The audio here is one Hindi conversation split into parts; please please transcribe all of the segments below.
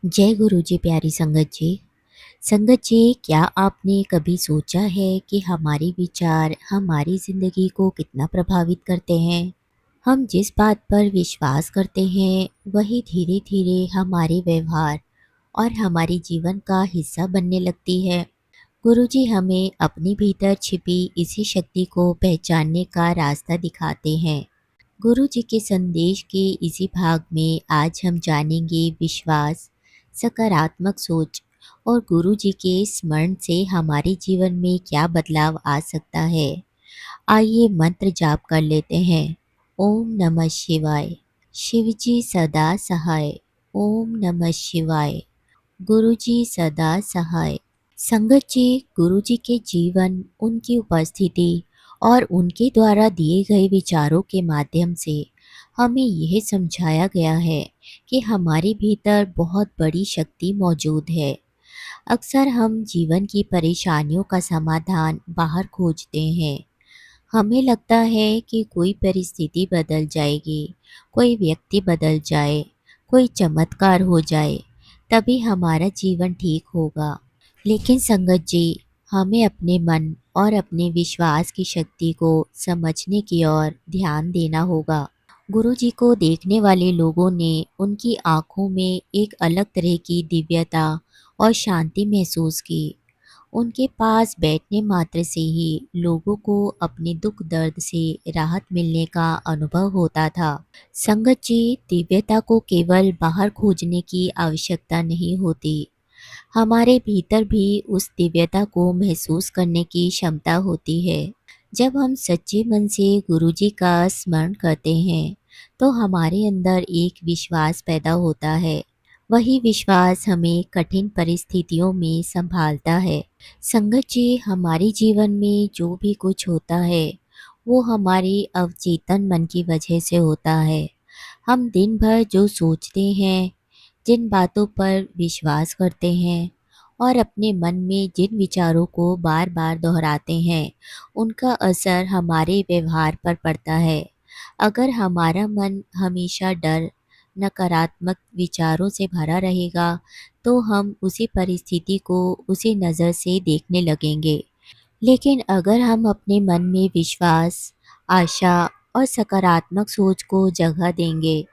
जय गुरु जी। प्यारी संगत जी, क्या आपने कभी सोचा है कि हमारे विचार हमारी ज़िंदगी को कितना प्रभावित करते हैं? हम जिस बात पर विश्वास करते हैं वही धीरे धीरे हमारे व्यवहार और हमारे जीवन का हिस्सा बनने लगती है। गुरु जी हमें अपने भीतर छिपी इसी शक्ति को पहचानने का रास्ता दिखाते हैं। गुरु जी के संदेश के इसी भाग में आज हम जानेंगे विश्वास, सकारात्मक सोच और गुरु जी के स्मरण से हमारे जीवन में क्या बदलाव आ सकता है। आइए मंत्र जाप कर लेते हैं। ओम नमः शिवाय। शिव जी सदा सहाय। ओम नमः शिवाय। गुरु जी सदा सहाय। संगत जी, गुरु जी के जीवन, उनकी उपस्थिति और उनके द्वारा दिए गए विचारों के माध्यम से हमें यह समझाया गया है कि हमारे भीतर बहुत बड़ी शक्ति मौजूद है। अक्सर हम जीवन की परेशानियों का समाधान बाहर खोजते हैं। हमें लगता है कि कोई परिस्थिति बदल जाएगी, कोई व्यक्ति बदल जाए, कोई चमत्कार हो जाए, तभी हमारा जीवन ठीक होगा। लेकिन संगत जी, हमें अपने मन और अपने विश्वास की शक्ति को समझने की ओर ध्यान देना होगा। गुरु जी को देखने वाले लोगों ने उनकी आंखों में एक अलग तरह की दिव्यता और शांति महसूस की। उनके पास बैठने मात्र से ही लोगों को अपने दुख दर्द से राहत मिलने का अनुभव होता था। संगत जी, दिव्यता को केवल बाहर खोजने की आवश्यकता नहीं होती। हमारे भीतर भी उस दिव्यता को महसूस करने की क्षमता होती है। जब हम सच्चे मन से गुरुजी का स्मरण करते हैं तो हमारे अंदर एक विश्वास पैदा होता है। वही विश्वास हमें कठिन परिस्थितियों में संभालता है। संगत जी, हमारे जीवन में जो भी कुछ होता है वो हमारी अवचेतन मन की वजह से होता है। हम दिन भर जो सोचते हैं, जिन बातों पर विश्वास करते हैं और अपने मन में जिन विचारों को बार बार दोहराते हैं, उनका असर हमारे व्यवहार पर पड़ता है। अगर हमारा मन हमेशा डर, नकारात्मक विचारों से भरा रहेगा तो हम उसी परिस्थिति को उसी नज़र से देखने लगेंगे। लेकिन अगर हम अपने मन में विश्वास, आशा और सकारात्मक सोच को जगह देंगे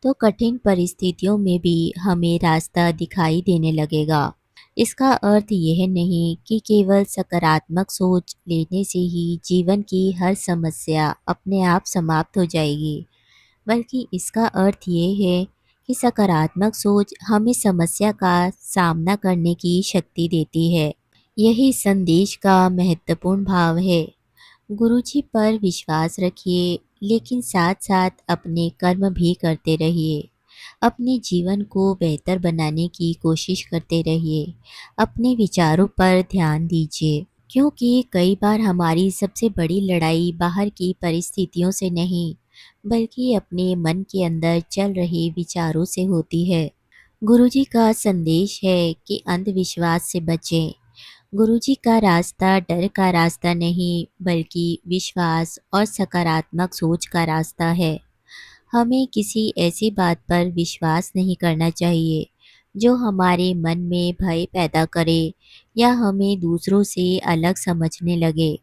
तो कठिन परिस्थितियों में भी हमें रास्ता दिखाई देने लगेगा। इसका अर्थ यह नहीं कि केवल सकारात्मक सोच लेने से ही जीवन की हर समस्या अपने आप समाप्त हो जाएगी, बल्कि इसका अर्थ ये है कि सकारात्मक सोच हमें समस्या का सामना करने की शक्ति देती है। यही संदेश का महत्वपूर्ण भाव है। गुरुजी पर विश्वास रखिए, लेकिन साथ साथ अपने कर्म भी करते रहिए। अपने जीवन को बेहतर बनाने की कोशिश करते रहिए। अपने विचारों पर ध्यान दीजिए, क्योंकि कई बार हमारी सबसे बड़ी लड़ाई बाहर की परिस्थितियों से नहीं, बल्कि अपने मन के अंदर चल रहे विचारों से होती है। गुरुजी का संदेश है कि अंधविश्वास से बचें। गुरुजी का रास्ता डर का रास्ता नहीं, बल्कि विश्वास और सकारात्मक सोच का रास्ता है। हमें किसी ऐसी बात पर विश्वास नहीं करना चाहिए जो हमारे मन में भय पैदा करे या हमें दूसरों से अलग समझने लगे।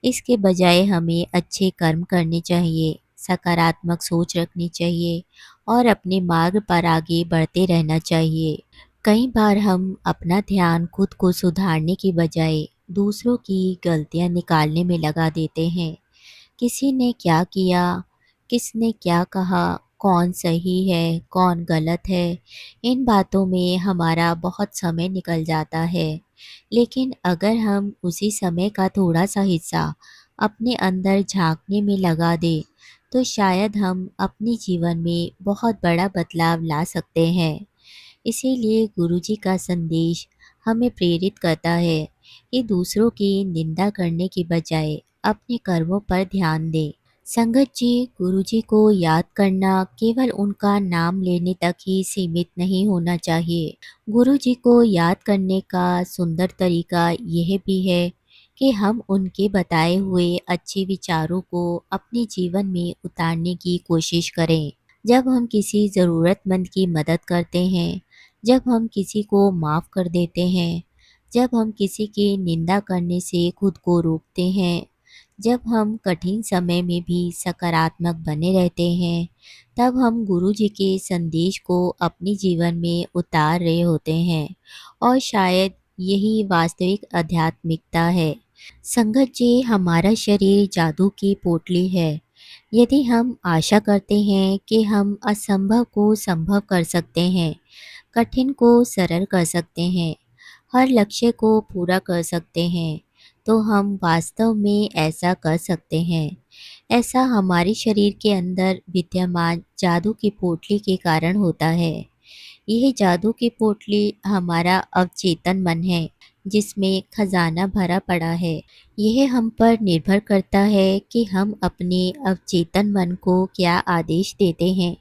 इसके बजाय हमें अच्छे कर्म करने चाहिए, सकारात्मक सोच रखनी चाहिए और अपने मार्ग पर आगे बढ़ते रहना चाहिए। कई बार हम अपना ध्यान खुद को सुधारने की बजाय दूसरों की गलतियां निकालने में लगा देते हैं। किसी ने क्या किया, किसने क्या कहा, कौन सही है, कौन गलत है, इन बातों में हमारा बहुत समय निकल जाता है। लेकिन अगर हम उसी समय का थोड़ा सा हिस्सा अपने अंदर झांकने में लगा दें, तो शायद हम अपने जीवन में बहुत बड़ा बदलाव ला सकते हैं। इसीलिए गुरुजी का संदेश हमें प्रेरित करता है कि दूसरों की निंदा करने की बजाय अपने कर्मों पर ध्यान दें। संगत जी, गुरुजी को याद करना केवल उनका नाम लेने तक ही सीमित नहीं होना चाहिए। गुरुजी को याद करने का सुंदर तरीका यह भी है कि हम उनके बताए हुए अच्छे विचारों को अपने जीवन में उतारने की कोशिश करें। जब हम किसी ज़रूरतमंद की मदद करते हैं जब हम किसी को माफ़ कर देते हैं, जब हम किसी की निंदा करने से खुद को रोकते हैं, जब हम कठिन समय में भी सकारात्मक बने रहते हैं, तब हम गुरु जी के संदेश को अपने जीवन में उतार रहे होते हैं। और शायद यही वास्तविक आध्यात्मिकता है। संगत जी, हमारा शरीर जादू की पोटली है। यदि हम आशा करते हैं कि हम असंभव को संभव कर सकते हैं, कठिन को सरल कर सकते हैं, हर लक्ष्य को पूरा कर सकते हैं, तो हम वास्तव में ऐसा कर सकते हैं। ऐसा हमारे शरीर के अंदर विद्यमान जादू की पोटली के कारण होता है। यह जादू की पोटली हमारा अवचेतन मन है, जिसमें खजाना भरा पड़ा है। यह हम पर निर्भर करता है कि हम अपने अवचेतन मन को क्या आदेश देते हैं।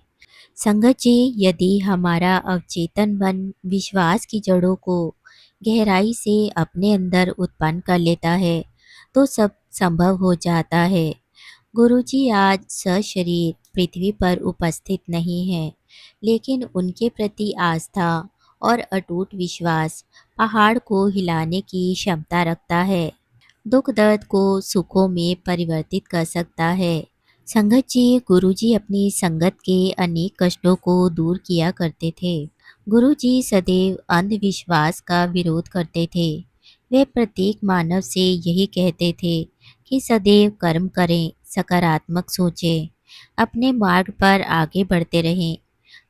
संगत जी, यदि हमारा अवचेतन मन विश्वास की जड़ों को गहराई से अपने अंदर उत्पन्न कर लेता है, तो सब संभव हो जाता है। गुरुजी आज सशरीर पृथ्वी पर उपस्थित नहीं हैं, लेकिन उनके प्रति आस्था और अटूट विश्वास पहाड़ को हिलाने की क्षमता रखता है, दुख दर्द को सुखों में परिवर्तित कर सकता है। संगत जी, गुरुजी अपनी संगत के अनेक कष्टों को दूर किया करते थे। गुरुजी सदैव अंधविश्वास का विरोध करते थे। वे प्रत्येक मानव से यही कहते थे कि सदैव कर्म करें, सकारात्मक सोचें, अपने मार्ग पर आगे बढ़ते रहें।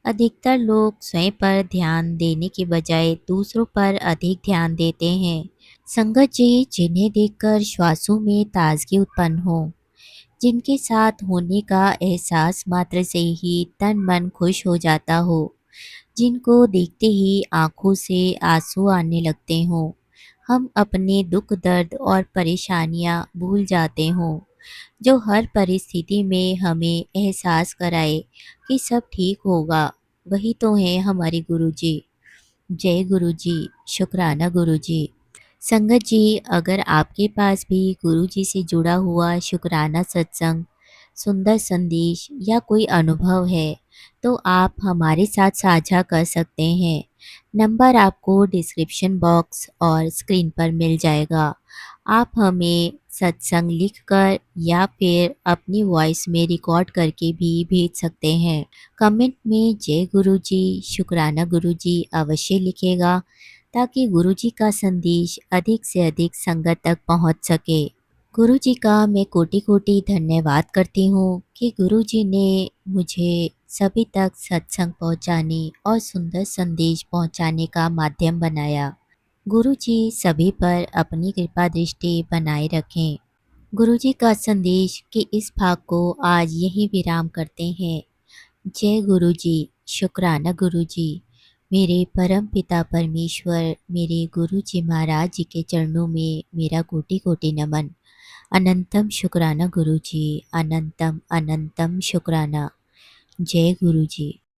अधिकतर लोग स्वयं पर ध्यान देने के बजाय दूसरों पर अधिक ध्यान देते हैं। संगत जी, जिन्हें देखकर श्वासों में ताजगी उत्पन्न हो, जिनके साथ होने का एहसास मात्र से ही तन मन खुश हो जाता हो, जिनको देखते ही आंखों से आंसू आने लगते हों, हम अपने दुख दर्द और परेशानियां भूल जाते हों, जो हर परिस्थिति में हमें एहसास कराए कि सब ठीक होगा, वही तो है हमारे गुरुजी। जय गुरुजी, शुक्राना गुरुजी। संगत जी, अगर आपके पास भी गुरु जी से जुड़ा हुआ शुक्राना सत्संग, सुंदर संदेश या कोई अनुभव है, तो आप हमारे साथ साझा कर सकते हैं। नंबर आपको डिस्क्रिप्शन बॉक्स और स्क्रीन पर मिल जाएगा। आप हमें सत्संग लिखकर या फिर अपनी वॉइस में रिकॉर्ड करके भी भेज सकते हैं। कमेंट में जय गुरु जी, शुक्राना गुरु जी अवश्य लिखेगा, ताकि गुरु जी का संदेश अधिक से अधिक संगत तक पहुंच सके। गुरु जी का मैं कोटि कोटि धन्यवाद करती हूँ कि गुरु जी ने मुझे सभी तक सत्संग पहुँचाने और सुंदर संदेश पहुँचाने का माध्यम बनाया। गुरु जी सभी पर अपनी कृपा दृष्टि बनाए रखें। गुरु जी का संदेश के इस भाग को आज यही विराम करते हैं। जय गुरु जी, शुक्राना गुरु जी। मेरे परम पिता परमेश्वर, मेरे गुरु जी महाराज जी के चरणों में मेरा कोटि कोटि नमन। अनंतम शुक्राना गुरु जी, अनंतम अनंतम शुक्राना। जय गुरु जी।